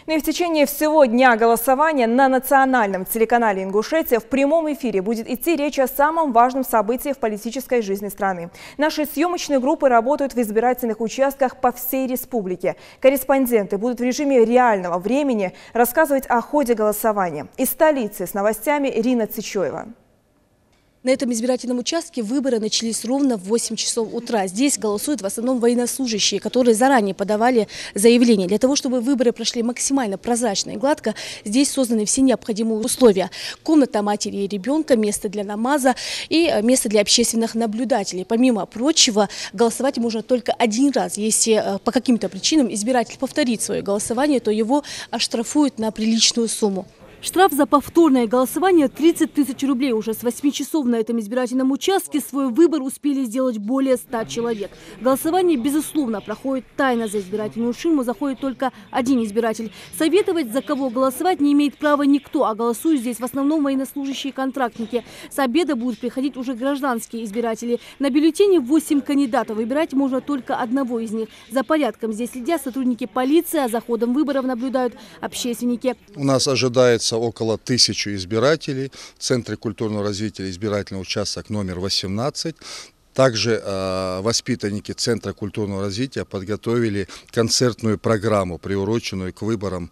Ну и в течение всего дня голосования на национальном телеканале «Ингушетия» в прямом эфире будет идти речь о самом важном событии в политической жизни страны. Наши съемочные группы работают в избирательных участках по всей республике. Корреспонденты будут в режиме реального времени рассказывать о ходе голосования. Из столицы с новостями Рина Цичоева. На этом избирательном участке выборы начались ровно в 8 часов утра. Здесь голосуют в основном военнослужащие, которые заранее подавали заявление. Для того, чтобы выборы прошли максимально прозрачно и гладко, здесь созданы все необходимые условия. Комната матери и ребенка, место для намаза и место для общественных наблюдателей. Помимо прочего, голосовать можно только один раз. Если по каким-то причинам избиратель повторит свое голосование, то его оштрафуют на приличную сумму. Штраф за повторное голосование 30 тысяч рублей. Уже с 8 часов на этом избирательном участке свой выбор успели сделать более 100 человек. Голосование, безусловно, проходит тайно. За избирательную ширму заходит только один избиратель. Советовать, за кого голосовать, не имеет права никто, а голосуют здесь в основном военнослужащие и контрактники. С обеда будут приходить уже гражданские избиратели. На бюллетене 8 кандидатов. Выбирать можно только одного из них. За порядком здесь следят сотрудники полиции, а за ходом выборов наблюдают общественники. У нас ожидается около 1000 избирателей. В Центре культурного развития избирательный участок номер 18. Также воспитанники Центра культурного развития подготовили концертную программу, приуроченную к выборам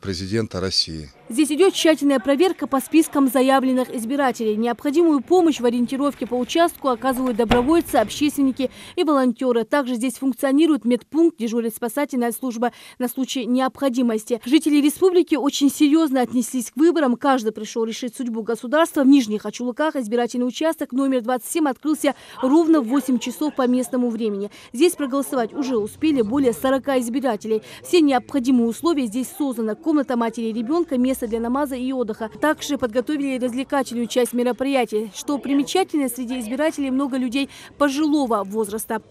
президента России. Здесь идет тщательная проверка по спискам заявленных избирателей. Необходимую помощь в ориентировке по участку оказывают добровольцы, общественники и волонтеры. Также здесь функционирует медпункт, дежурит спасательная служба на случай необходимости. Жители республики очень серьезно отнеслись к выборам. Каждый пришел решить судьбу государства. В Нижних Ачулыках избирательный участок номер 27 открылся ровно в 8 часов по местному времени. Здесь проголосовать уже успели более 40 избирателей. Все необходимые условия здесь созданы. Комната матери и ребенка, место для намаза и отдыха. Также подготовили развлекательную часть мероприятий. Что примечательно, среди избирателей много людей пожилого возраста.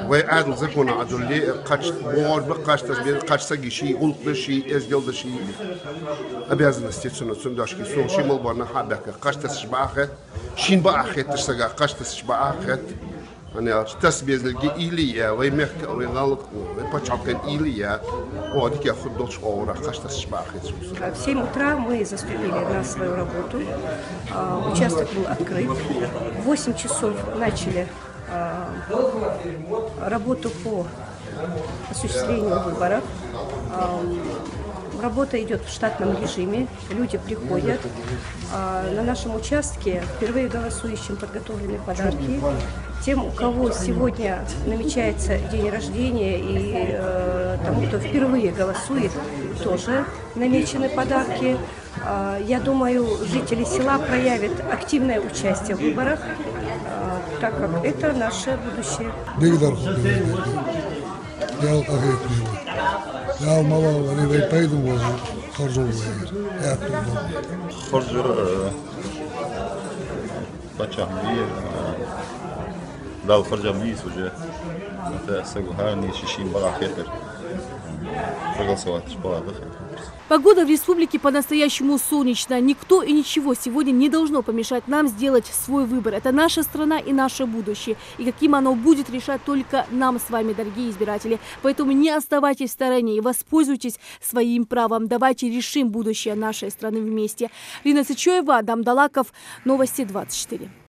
وعادل زكونا عدولي قاش مور بقاش تسبير قاش سقي شيء قلت شيء ازجل ده شيء ابيازنا ستيتسون سنداشكي سون شيء ملبرنا حبك قاش تسبع اخت شين بقى اخت تسقى قاش تسبع اخت انا تسبيز لقي ايليا ويمك ويغلط ويبچалкин ايليا وديك ياخد دوش اورا قاش تسبع اخت. В 7 утра мы заступили на свою работу. Участок был открыт. В 8 часов начали работу по осуществлению выборов. Работа идет в штатном режиме, люди приходят. На нашем участке впервые голосующим подготовлены подарки. Тем, у кого сегодня намечается день рождения и тому, кто впервые голосует, тоже намечены подарки. Я думаю, жители села проявят активное участие в выборах, так как это наше будущее. دال خرج ميس وجه متأسق وهاني شيشين بقى خطر проголосовать по отдыху. Погода в республике по-настоящему солнечная. Никто и ничего сегодня не должно помешать нам сделать свой выбор. Это наша страна и наше будущее. И каким оно будет, решать только нам с вами, дорогие избиратели. Поэтому не оставайтесь в стороне и воспользуйтесь своим правом. Давайте решим будущее нашей страны вместе. Рина Цичоева, Адам Далаков, Новости 24.